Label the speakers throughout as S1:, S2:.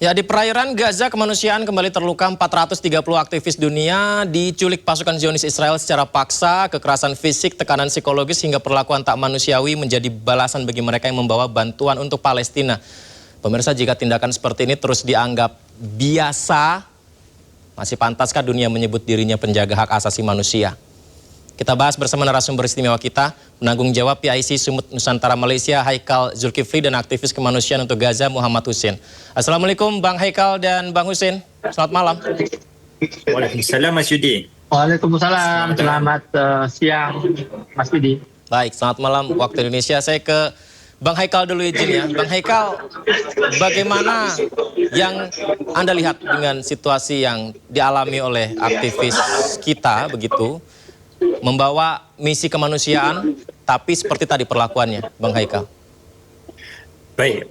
S1: Ya, di perairan Gaza kemanusiaan kembali terluka. 430 aktivis dunia diculik pasukan Zionis Israel secara paksa. Kekerasan fisik, tekanan psikologis hingga perlakuan tak manusiawi menjadi balasan bagi mereka yang membawa bantuan untuk Palestina. Pemirsa, jika tindakan seperti ini terus dianggap biasa, masih pantaskah dunia menyebut dirinya penjaga hak asasi manusia? Kita bahas bersama narasumber istimewa kita, penanggung jawab PIC Sumut Nusantara Malaysia, Haikal Zulkifli, dan aktivis kemanusiaan untuk Gaza, Muhammad Hussein. Assalamualaikum Bang Haikal dan Bang Hussein, selamat malam.
S2: Waalaikumsalam Mas Yudi.
S3: Waalaikumsalam, selamat siang Mas Yudi.
S1: Baik, selamat malam waktu Indonesia. Saya ke Bang Haikal dulu izin ya. Bang Haikal, bagaimana yang Anda lihat dengan situasi yang dialami oleh aktivis kita begitu, membawa misi kemanusiaan, tapi seperti tadi perlakuannya, Bang Haikal?
S2: Baik,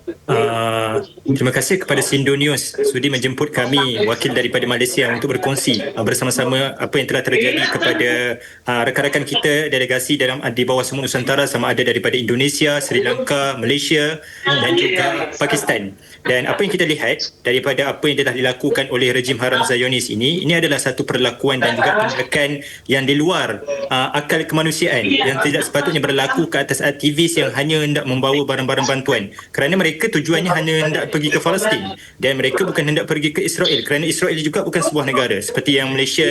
S2: terima kasih kepada Sindo News sudi menjemput kami, wakil daripada Malaysia, untuk berkongsi bersama-sama apa yang telah terjadi kepada rakan-rakan kita, delegasi di bawah Sumut Nusantara, sama ada daripada Indonesia, Sri Lanka, Malaysia dan juga Pakistan. Dan apa yang kita lihat daripada apa yang telah dilakukan oleh rejim haram Zionis ini adalah satu perlakuan dan juga tindakan yang di luar akal kemanusiaan, yang tidak sepatutnya berlaku ke atas aktivis yang hanya hendak membawa barang-barang bantuan. Kerana mereka tujuannya hanya hendak pergi ke Palestin, dan mereka bukan hendak pergi ke Israel, kerana Israel juga bukan sebuah negara. Seperti yang Malaysia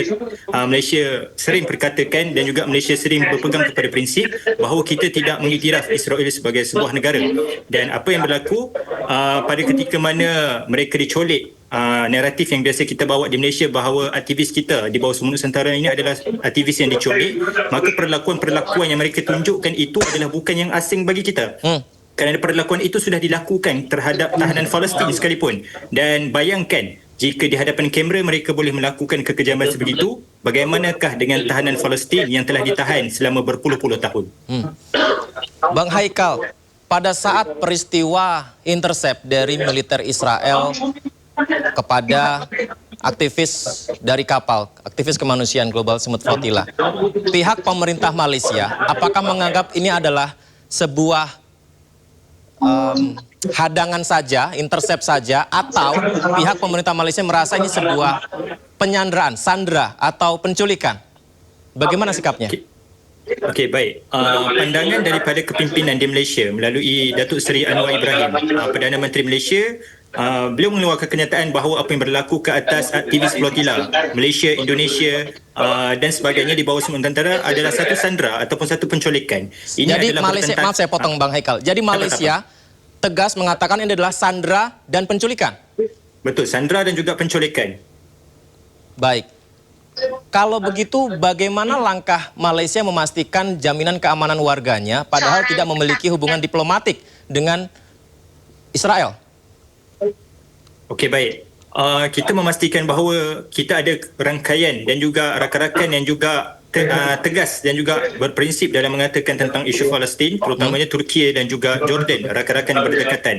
S2: sering perkatakan, dan juga Malaysia sering berpegang kepada prinsip bahawa kita tidak mengiktiraf Israel sebagai sebuah negara. Dan apa yang berlaku pada ketika mana mereka dicolik, naratif yang biasa kita bawa di Malaysia bahawa aktivis kita di bawah Sumut Nusantara ini adalah aktivis yang dicolik, maka perlakuan-perlakuan yang mereka tunjukkan itu adalah bukan yang asing bagi kita. Kerana perlakuan itu sudah dilakukan terhadap tahanan Palestin sekalipun. Dan bayangkan, jika di hadapan kamera mereka boleh melakukan kekejaman sebegitu, bagaimanakah dengan tahanan Palestin yang telah ditahan selama berpuluh-puluh tahun?
S1: Bang Haikal, pada saat peristiwa intercept dari militer Israel kepada aktivis dari kapal, aktivis kemanusiaan Global Smooth Flotilla, pihak pemerintah Malaysia apakah menganggap ini adalah sebuah hadangan saja, intercept saja, atau pihak pemerintah Malaysia merasa ini sebuah penyanderaan, sandera, atau penculikan? Bagaimana sikapnya?
S2: Okey, baik. Pandangan daripada kepimpinan di Malaysia melalui Datuk Seri Anwar Ibrahim, Perdana Menteri Malaysia, beliau mengeluarkan kenyataan bahawa apa yang berlaku ke atas aktivis Flotilla Malaysia, Indonesia dan sebagainya di bawah Sumut Nusantara adalah satu sandera ataupun satu penculikan.
S1: Jadi Malaysia, maaf saya potong Bang Haikal. Jadi Malaysia tegas mengatakan ini adalah sandera dan penculikan.
S2: Betul, sandera dan juga penculikan.
S1: Baik. Kalau begitu, bagaimana langkah Malaysia memastikan jaminan keamanan warganya padahal tidak memiliki hubungan diplomatik dengan Israel?
S2: Okey, baik. Kita memastikan bahawa kita ada rangkaian dan juga rakan-rakan yang juga tegas dan juga berprinsip dalam mengatakan tentang isu Palestin, terutamanya Turki dan juga Jordan, rakan-rakan yang berdekatan.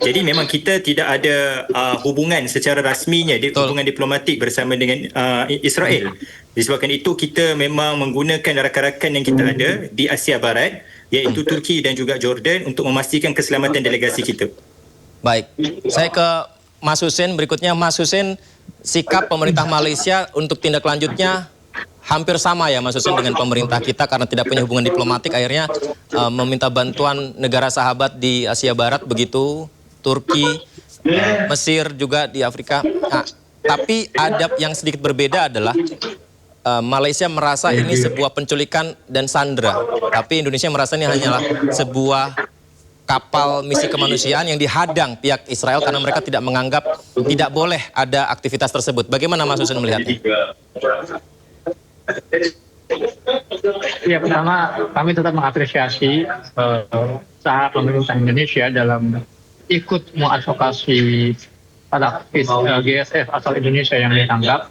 S2: Jadi memang kita tidak ada hubungan secara rasminya, hubungan diplomatik bersama dengan Israel. Disebabkan itu kita memang menggunakan rakan-rakan yang kita ada di Asia Barat, iaitu Turki dan juga Jordan, untuk memastikan keselamatan delegasi kita.
S1: Baik, saya ke Mas Hussein berikutnya. Mas Hussein, sikap pemerintah Malaysia untuk tindak lanjutnya hampir sama ya Mas Hussein dengan pemerintah kita, karena tidak punya hubungan diplomatik akhirnya meminta bantuan negara sahabat di Asia Barat begitu, Turki, Mesir juga di Afrika. Nah, tapi adab yang sedikit berbeda adalah Malaysia merasa ini sebuah penculikan dan sandera, tapi Indonesia merasa ini hanyalah sebuah kapal misi kemanusiaan yang dihadang pihak Israel karena mereka tidak menganggap tidak boleh ada aktivitas tersebut. Bagaimana Mas Hussein melihatnya?
S3: Ya, pertama kami tetap mengapresiasi usaha pemerintah Indonesia dalam ikut mengadvokasi para aktivis GSF asal Indonesia yang ditangkap.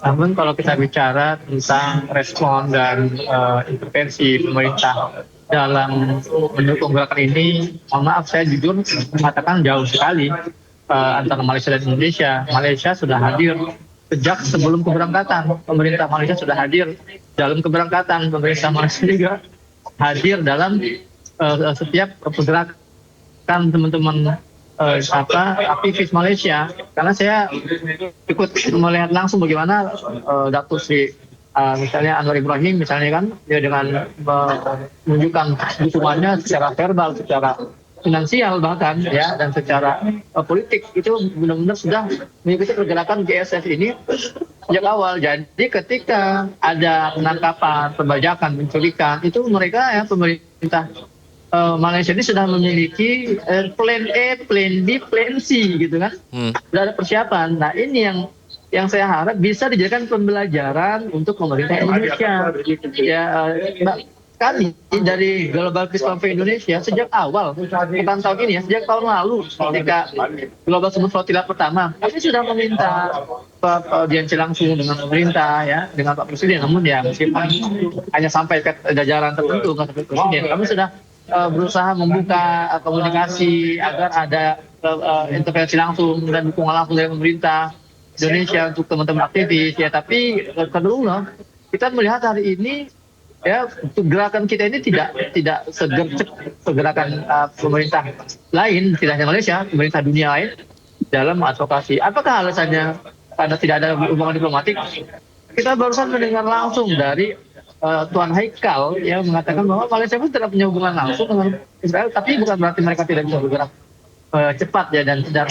S3: Namun kalau kita bicara tentang respon dan intervensi pemerintah dalam mendukung gerakan ini, mohon maaf saya jujur mengatakan jauh sekali antara Malaysia dan Indonesia. Malaysia sudah hadir sejak sebelum keberangkatan. Pemerintah Malaysia sudah hadir dalam keberangkatan. Pemerintah Malaysia juga hadir dalam setiap pergerakan teman-teman aktivis Malaysia, karena saya ikut melihat langsung bagaimana Datuk Sri misalnya Anwar Ibrahim misalnya kan dia dengan menunjukkan dukungannya secara verbal, secara finansial bahkan ya, dan secara politik itu benar-benar sudah mengikuti pergerakan GSF ini sejak awal. Jadi ketika ada penangkapan, pembajakan, penculikan, itu mereka ya pemerintah Malaysia ini sudah memiliki plan A, plan B, plan C gitu kan. Sudah ada persiapan. Nah ini yang saya harap bisa dijadikan pembelajaran untuk pemerintah Indonesia. Ya, kami dari Global Peace Campaign Indonesia sejak awal, bukan tahun ini ya, sejak tahun lalu ketika Global Smooth Flotilla pertama, kami sudah meminta audiensi langsung dengan pemerintah ya, dengan Pak Presiden, namun ya meskipun hanya sampai ke jajaran tertentu, nggak sampai Presiden, kami sudah berusaha membuka komunikasi agar ada intervensi langsung dan dukungan langsung dari pemerintah Indonesia untuk teman-teman aktivis ya. Tapi kedua kita melihat hari ini ya gerakan kita ini tidak segercep gerakan pemerintah lain, tidak hanya Malaysia, pemerintah dunia lain dalam advokasi. Apakah alasannya karena tidak ada hubungan diplomatik? Kita barusan mendengar langsung dari Tuan Haikal yang mengatakan bahwa Malaysia pun tidak punya hubungan langsung dengan Israel, tapi bukan berarti mereka tidak bisa bergerak cepat ya dan tidak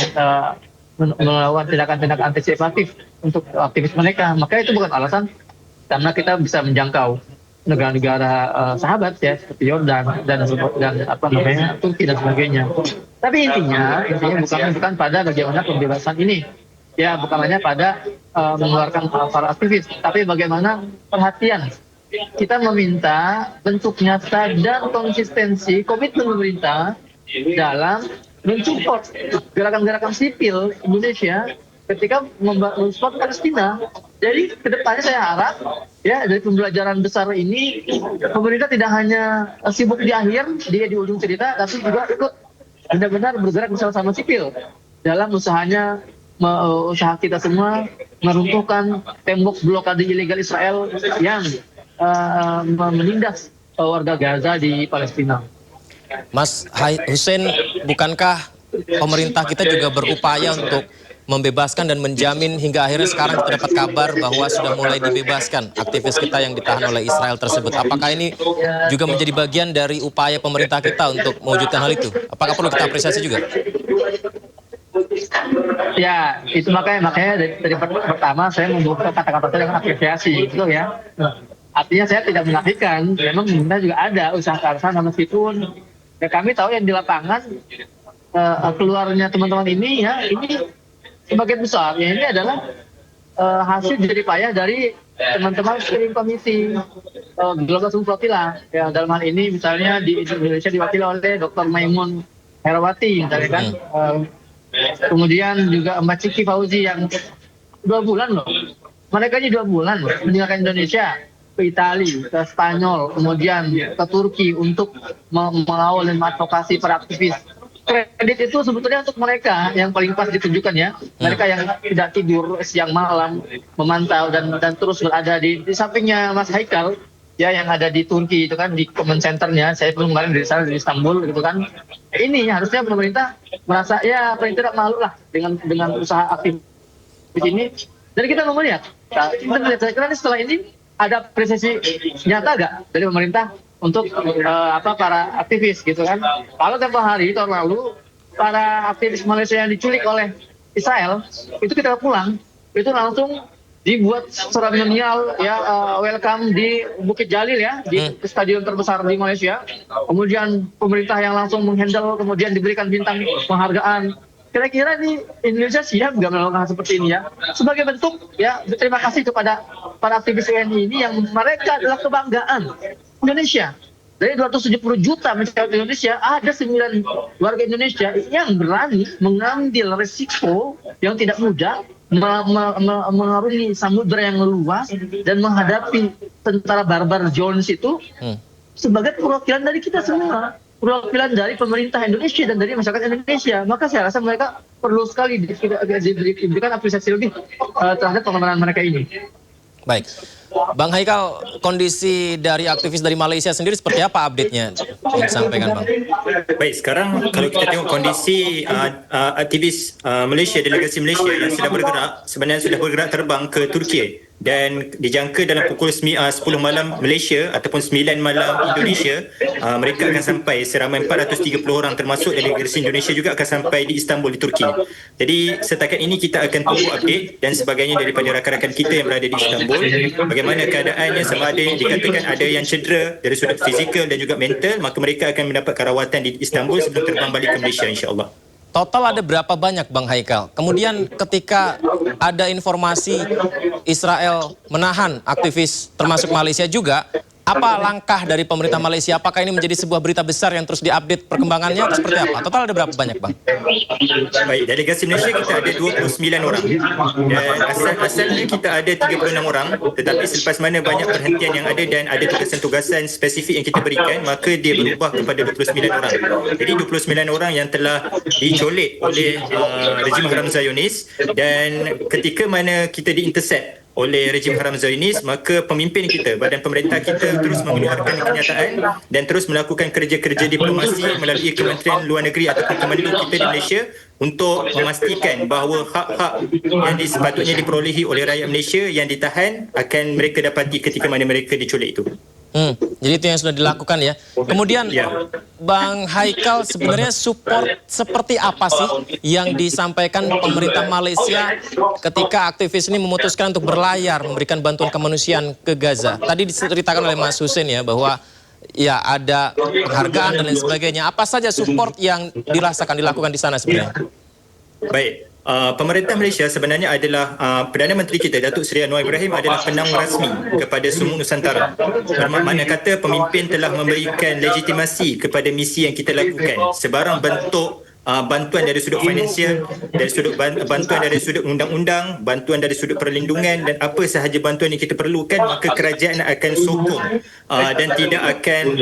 S3: melakukan tindakan-tindakan antisipatif untuk aktivis mereka. Maka itu bukan alasan, karena kita bisa menjangkau negara-negara sahabat ya seperti Yordan dan Turki dan sebagainya. Tapi intinya bukan pada bagaimana pembebasan ini ya, bukan hanya pada mengeluarkan para aktivis, tapi bagaimana perhatian. Kita meminta bentuk nyata dan konsistensi komitmen pemerintah dalam mensupport gerakan-gerakan sipil Indonesia ketika mensupport Palestina. Jadi kedepannya saya harap ya dari pembelajaran besar ini pemerintah tidak hanya sibuk di akhir, dia di ujung cerita, tapi juga ikut benar-benar bergerak bersama-sama sipil dalam usahanya usaha kita semua meruntuhkan tembok blokade ilegal Israel yang menindas warga Gaza di Palestina.
S1: Mas Hussein, bukankah pemerintah kita juga berupaya untuk membebaskan dan menjamin hingga akhirnya sekarang kita dapat kabar bahwa sudah mulai dibebaskan aktivis kita yang ditahan oleh Israel tersebut? Apakah ini juga menjadi bagian dari upaya pemerintah kita untuk mewujudkan hal itu? Apakah perlu kita apresiasi juga?
S3: Ya, itu makanya dari pertama saya membuka kata-kata saya dengan apresiasi gitu ya. Artinya saya tidak menafikan, memang pemerintah juga ada usaha ke sana, meskipun ya kami tahu yang di lapangan keluarnya teman-teman ini ya, ini sebagian besar ya ini adalah hasil jerih payah dari teman-teman steering committee Global Smooth Flotilla. Ya, dalam hal ini misalnya di Indonesia diwakili oleh Dr. Maimun Herawati, misalnya kan. Kemudian juga Mbak Ciki Fauzi yang 2 bulan loh. Mereka aja 2 bulan loh meninggalkan Indonesia ke Italia, ke Spanyol, kemudian ke Turki untuk mengawal dan mengadvokasi para aktivis. Kredit itu sebetulnya untuk mereka yang paling pas ditunjukkan ya. Mereka yang tidak tidur siang malam memantau dan terus berada di sampingnya Mas Haikal ya, yang ada di Turki itu kan, di command centernya. Saya belum kemarin di sana, di Istanbul gitu kan. Ini harusnya pemerintah merasa ya paling tidak malu lah dengan usaha aktivis ini. Dan kita mau melihat, saya kira setelah ini ada apresiasi nyata nggak dari pemerintah untuk para aktivis gitu kan. Kalau tempoh hari tahun lalu para aktivis Malaysia yang diculik oleh Israel itu kita pulang itu langsung dibuat seremonial ya, welcome di Bukit Jalil ya, di stadion terbesar di Malaysia. Kemudian pemerintah yang langsung menghandle, kemudian diberikan bintang penghargaan. Kira-kira ini Indonesia siap nggak melakukan hal seperti ini ya? Sebagai bentuk ya terima kasih kepada para aktivis WNI ini yang mereka adalah kebanggaan Indonesia. Dari 270 juta masyarakat Indonesia, ada 9 warga Indonesia yang berani mengambil resiko yang tidak mudah, mengarungi samudera yang luas dan menghadapi tentara barbar Jones itu sebagai perwakilan dari kita semua, perwakilan dari pemerintah Indonesia dan dari masyarakat Indonesia. Maka saya rasa mereka perlu sekali diberikan apresiasi lebih terhadap pengorbanan mereka ini.
S1: Baik. Bang Haikal, kondisi dari aktivis dari Malaysia sendiri seperti apa update-nya yang disampaikan, Bang?
S2: Baik, sekarang kalau kita tengok kondisi aktivis Malaysia, delegasi Malaysia yang sudah bergerak, sebenarnya sudah bergerak terbang ke Turki dan dijangka dalam pukul 10 malam Malaysia ataupun 9 malam Indonesia, mereka akan sampai seramai 430 orang termasuk delegasi Indonesia juga akan sampai di Istanbul di Turki. Jadi setakat ini kita akan tunggu update dan sebagainya daripada rakan-rakan kita yang berada di Istanbul, bagaimana keadaannya, sama ada dikatakan ada yang cedera dari sudut fizikal dan juga mental, maka mereka akan mendapat rawatan di Istanbul sebelum terbang balik ke Malaysia, insya-Allah.
S1: Total ada berapa banyak, Bang Haikal? Kemudian ketika ada informasi Israel menahan aktivis termasuk Malaysia juga, apa langkah dari pemerintah Malaysia? Apakah ini menjadi sebuah berita besar yang terus diupdate perkembangannya atau seperti apa? Total ada berapa banyak, Bang?
S2: Baik, delegasi Malaysia kita ada 29 orang dan asalnya kita ada 36 orang, tetapi selepas mana banyak perhentian yang ada dan ada tugasan-tugasan spesifik yang kita berikan, maka dia berubah kepada 29 orang. Jadi 29 orang yang telah dicolek oleh rejim haram Zionis, dan ketika mana kita diintercept oleh rejim haram Zionis, maka pemimpin kita, badan pemerintah kita terus mengeluarkan kenyataan dan terus melakukan kerja-kerja diplomasi melalui Kementerian Luar Negeri ataupun Kemenlu kita di Malaysia untuk memastikan bahawa hak-hak yang sepatutnya diperolehi oleh rakyat Malaysia yang ditahan akan mereka dapati ketika mana mereka diculik itu.
S1: Jadi itu yang sudah dilakukan ya. Kemudian Bang Haikal, sebenarnya support seperti apa sih yang disampaikan pemerintah Malaysia ketika aktivis ini memutuskan untuk berlayar memberikan bantuan kemanusiaan ke Gaza? Tadi diceritakan oleh Mas Husein ya bahwa ya ada penghargaan dan lain sebagainya. Apa saja support yang dilakukan di sana sebenarnya?
S2: Baik. Pemerintah Malaysia sebenarnya adalah Perdana Menteri kita Datuk Seri Anwar Ibrahim adalah penang rasmi kepada semua Nusantara. Bermakna kata pemimpin telah memberikan legitimasi kepada misi yang kita lakukan. Sebarang bentuk bantuan dari sudut finansial, dari sudut bantuan dari sudut undang-undang, bantuan dari sudut perlindungan dan apa sahaja bantuan yang kita perlukan, maka kerajaan akan sokong dan tidak akan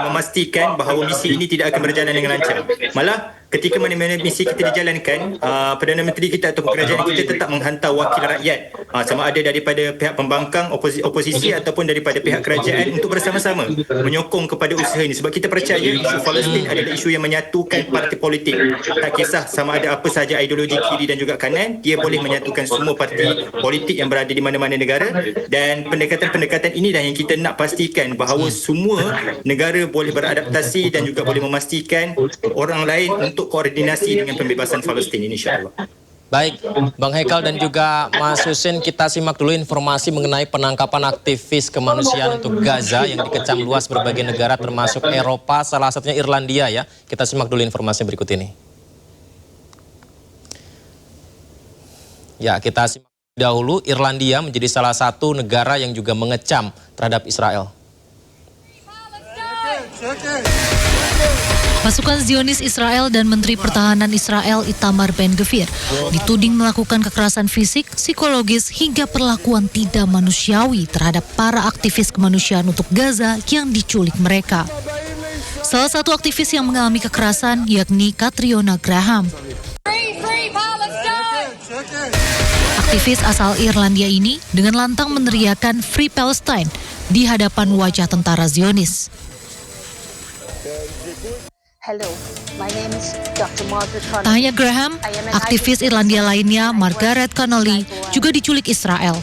S2: memastikan bahawa misi ini tidak akan berjalan dengan lancar. Malah ketika mana-mana misi kita dijalankan, Perdana Menteri kita atau kerajaan kita tetap menghantar wakil rakyat, sama ada daripada pihak pembangkang oposisi ataupun daripada pihak kerajaan untuk bersama-sama menyokong kepada usaha ini. Sebab kita percaya isu Palestin adalah isu yang menyatukan parti politik. Tak kisah sama ada apa sahaja ideologi kiri dan juga kanan, dia boleh menyatukan semua parti politik yang berada di mana-mana negara, dan pendekatan-pendekatan inilah yang kita nak pastikan bahawa semua negara boleh beradaptasi dan juga boleh memastikan orang lain untuk koordinasi dengan pembebasan Palestin ini, insya-Allah.
S1: Baik, Bang Haikal dan juga Mas Husein, kita simak dulu informasi mengenai penangkapan aktivis kemanusiaan untuk Gaza yang dikecam luas berbagai negara termasuk Eropa, salah satunya Irlandia ya. Kita simak dulu informasi berikut ini. Ya, kita simak dahulu. Irlandia menjadi salah satu negara yang juga mengecam terhadap Israel.
S4: Pasukan Zionis Israel dan Menteri Pertahanan Israel Itamar Ben-Gvir dituding melakukan kekerasan fisik, psikologis hingga perlakuan tidak manusiawi terhadap para aktivis kemanusiaan untuk Gaza yang diculik mereka. Salah satu aktivis yang mengalami kekerasan yakni Catriona Graham. Aktivis asal Irlandia ini dengan lantang meneriakan Free Palestine di hadapan wajah tentara Zionis.
S5: Hello, my name is Dr. Margaret Connolly.
S4: Tak hanya Graham, aktivis Irlandia lainnya, Margaret Connolly, juga diculik Israel.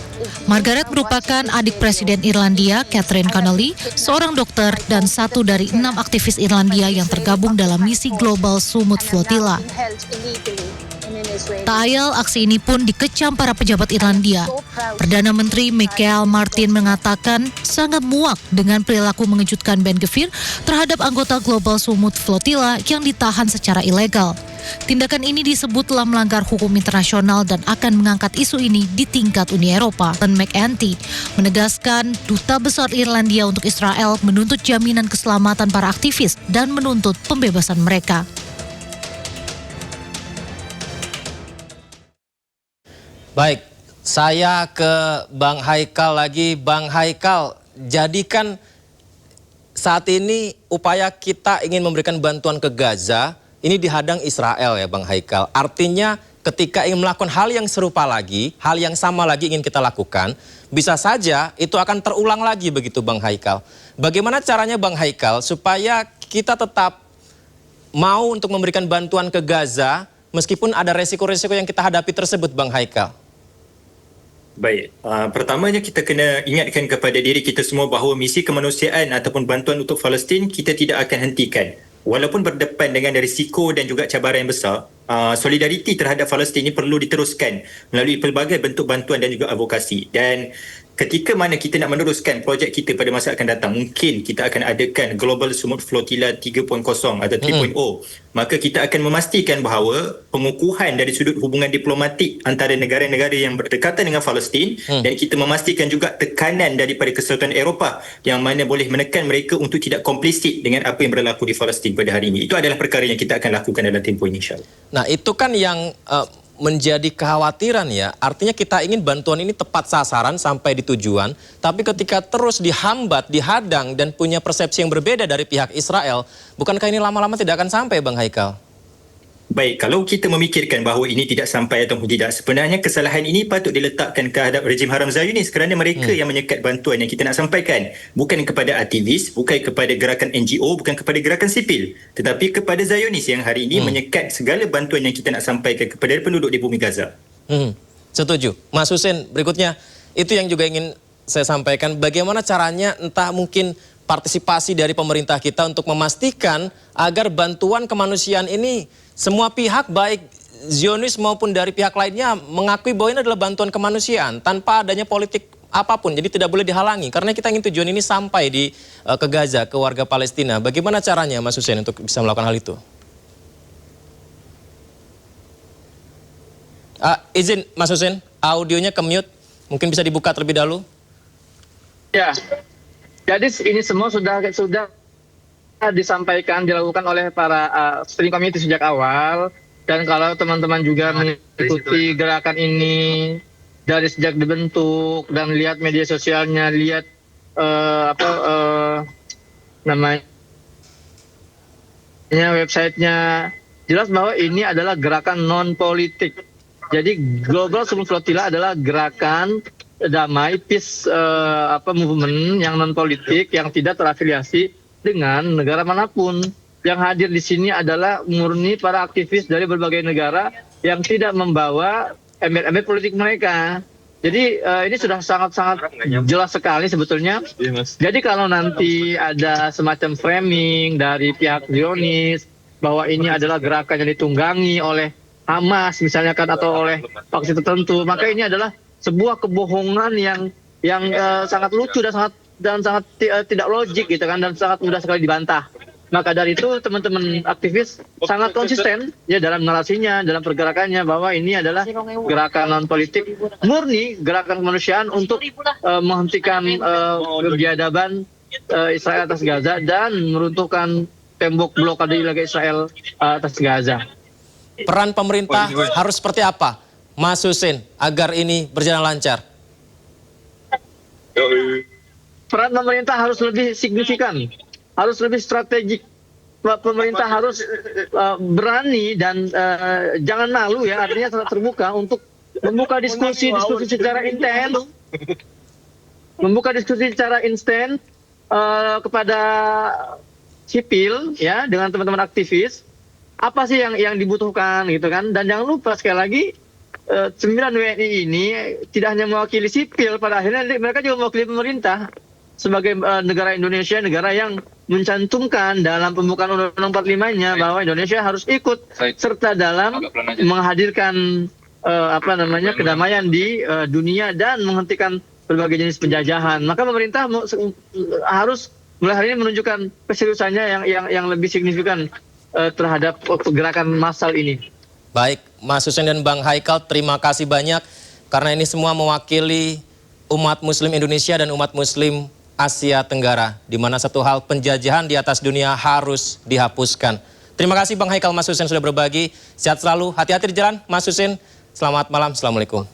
S4: Margaret merupakan adik Presiden Irlandia, Catherine Connolly, seorang dokter dan satu dari 6 aktivis Irlandia yang tergabung dalam misi Global Sumut Flotilla. Tak ayal, aksi ini pun dikecam para pejabat Irlandia. Perdana Menteri Michael Martin mengatakan sangat muak dengan perilaku mengejutkan Ben-Gvir terhadap anggota Global Sumut Flotilla yang ditahan secara ilegal. Tindakan ini disebut telah melanggar hukum internasional dan akan mengangkat isu ini di tingkat Uni Eropa. Dan McEntee menegaskan Duta Besar Irlandia untuk Israel menuntut jaminan keselamatan para aktivis dan menuntut pembebasan mereka.
S1: Baik, saya ke Bang Haikal lagi. Bang Haikal, jadi kan saat ini upaya kita ingin memberikan bantuan ke Gaza, ini dihadang Israel ya Bang Haikal. Artinya ketika ingin melakukan hal yang serupa lagi, hal yang sama lagi ingin kita lakukan, bisa saja itu akan terulang lagi begitu Bang Haikal. Bagaimana caranya Bang Haikal supaya kita tetap mau untuk memberikan bantuan ke Gaza meskipun ada resiko-resiko yang kita hadapi tersebut Bang Haikal?
S2: Baik, pertamanya kita kena ingatkan kepada diri kita semua bahawa misi kemanusiaan ataupun bantuan untuk Palestin kita tidak akan hentikan. Walaupun berdepan dengan risiko dan juga cabaran yang besar, solidariti terhadap Palestin ini perlu diteruskan melalui pelbagai bentuk bantuan dan juga advokasi. Dan ketika mana kita nak meneruskan projek kita pada masa akan datang, mungkin kita akan adakan Global Sumut Flotilla 3.0 atau 3.0. Maka kita akan memastikan bahawa pengukuhan dari sudut hubungan diplomatik antara negara-negara yang berdekatan dengan Palestin dan kita memastikan juga tekanan daripada Kesultanan Eropah yang mana boleh menekan mereka untuk tidak komplisit dengan apa yang berlaku di Palestin pada hari ini. Itu adalah perkara yang kita akan lakukan dalam tempoh ini, insyaAllah.
S1: Nah, itu kan yang menjadi kekhawatiran ya. Artinya kita ingin bantuan ini tepat sasaran sampai di tujuan, tapi ketika terus dihambat, dihadang dan punya persepsi yang berbeda dari pihak Israel, bukankah ini lama-lama tidak akan sampai Bang Haikal?
S2: Baik, kalau kita memikirkan bahawa ini tidak sampai ataupun tidak, sebenarnya kesalahan ini patut diletakkan kehadap rejim haram Zionis kerana mereka yang menyekat bantuan yang kita nak sampaikan. Bukan kepada aktivis, bukan kepada gerakan NGO, bukan kepada gerakan sipil, tetapi kepada Zionis yang hari ini menyekat segala bantuan yang kita nak sampaikan kepada penduduk di bumi Gaza.
S1: Setuju. Mas Husin, berikutnya itu yang juga ingin saya sampaikan. Bagaimana caranya entah mungkin partisipasi dari pemerintah kita untuk memastikan agar bantuan kemanusiaan ini semua pihak baik Zionis maupun dari pihak lainnya mengakui bahwa ini adalah bantuan kemanusiaan tanpa adanya politik apapun. Jadi tidak boleh dihalangi karena kita ingin tujuan ini sampai ke Gaza, ke warga Palestina. Bagaimana caranya Mas Husin untuk bisa melakukan hal itu? Izin Mas Husin, audionya ke-mute. Mungkin bisa dibuka terlebih dahulu.
S3: Ya, jadi ini semua sudah disampaikan, dilakukan oleh para steering committee sejak awal. Dan kalau teman-teman juga mengikuti gerakan ini dari sejak dibentuk dan lihat media sosialnya, lihat namanya websitenya, jelas bahwa ini adalah gerakan non politik. Jadi Global Sumut Flotilla adalah gerakan damai, peace movement yang non politik, yang tidak terafiliasi dengan negara manapun. Yang hadir di sini adalah murni para aktivis dari berbagai negara yang tidak membawa embel-embel politik mereka. Jadi ini sudah sangat-sangat jelas sekali sebetulnya. Jadi kalau nanti ada semacam framing dari pihak Zionis bahwa ini adalah gerakan yang ditunggangi oleh Hamas misalnya kan, atau oleh faksi tertentu, maka ini adalah sebuah kebohongan yang sangat lucu dan sangat tidak logik gitu kan, dan sangat mudah sekali dibantah. Maka dari itu teman-teman aktivis sangat konsisten ya dalam narasinya, dalam pergerakannya, bahwa ini adalah gerakan non politik murni, gerakan kemanusiaan untuk menghentikan kebiadaban Israel atas Gaza dan meruntuhkan tembok blokade wilayah Israel atas Gaza.
S1: Peran pemerintah harus seperti apa, Mas Husin, agar ini berjalan lancar?
S3: Peran pemerintah harus lebih signifikan, harus lebih strategik. Pemerintah harus berani dan jangan malu ya, artinya terbuka untuk membuka diskusi secara intens, membuka diskusi secara instan kepada sipil ya, dengan teman-teman aktivis. Apa sih yang dibutuhkan gitu kan? Dan jangan lupa sekali lagi 9 WNI ini tidak hanya mewakili sipil, pada akhirnya mereka juga mewakili pemerintah sebagai negara Indonesia, negara yang mencantumkan dalam pembukaan Undang-Undang 45-nya bahwa Indonesia harus ikut serta dalam menghadirkan kedamaian di dunia dan menghentikan berbagai jenis penjajahan. Maka pemerintah harus mulai hari ini menunjukkan keseriusannya yang lebih signifikan terhadap gerakan massal ini.
S1: Baik, Mas Husin dan Bang Haikal, terima kasih banyak karena ini semua mewakili umat Muslim Indonesia dan umat Muslim Asia Tenggara, di mana satu hal, penjajahan di atas dunia harus dihapuskan. Terima kasih Bang Haikal, Mas Husin sudah berbagi. Sehat selalu, hati-hati di jalan, Mas Husin. Selamat malam, Assalamualaikum.